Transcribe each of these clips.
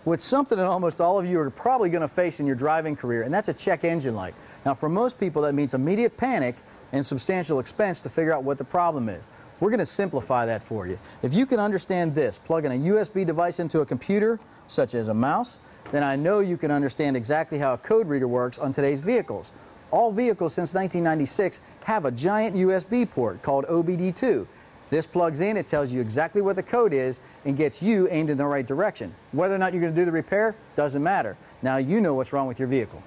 with something that almost all of you are probably going to face in your driving career, and that's a check engine light. Now, for most people, that means immediate panic and substantial expense to figure out what the problem is. We're going to simplify that for you. If you can understand this, plugging a USB device into a computer, such as a mouse, then I know you can understand exactly how a code reader works on today's vehicles. All vehicles since 1996 have a giant USB port called OBD II. This plugs in, it tells you exactly what the code is, and gets you aimed in the right direction. Whether or not you're going to do the repair, doesn't matter. Now you know what's wrong with your vehicle.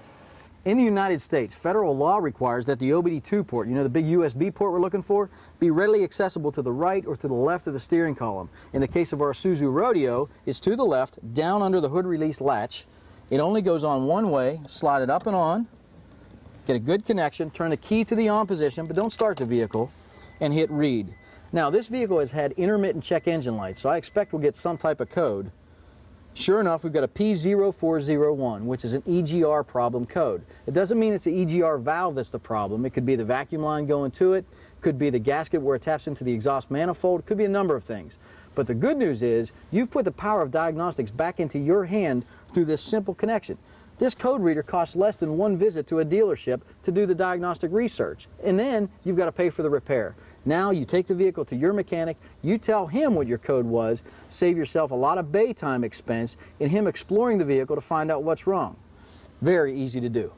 In the United States, federal law requires that the OBD II port, you know, the big USB port we're looking for, be readily accessible to the right or to the left of the steering column. In the case of our Isuzu Rodeo, it's to the left, down under the hood release latch. It only goes on one way. Slide it up and on, get a good connection, turn the key to the on position, but don't start the vehicle, and hit read. Now, this vehicle has had intermittent check engine lights, so I expect we'll get some type of code. Sure enough, we've got a P0401, which is an EGR problem code. It doesn't mean it's the EGR valve that's the problem. It could be the vacuum line going to it, could be the gasket where it taps into the exhaust manifold, could be a number of things. But the good news is, you've put the power of diagnostics back into your hand through this simple connection. This code reader costs less than one visit to a dealership to do the diagnostic research. And then you've got to pay for the repair. Now you take the vehicle to your mechanic, you tell him what your code was, save yourself a lot of bay time expense in him exploring the vehicle to find out what's wrong. Very easy to do.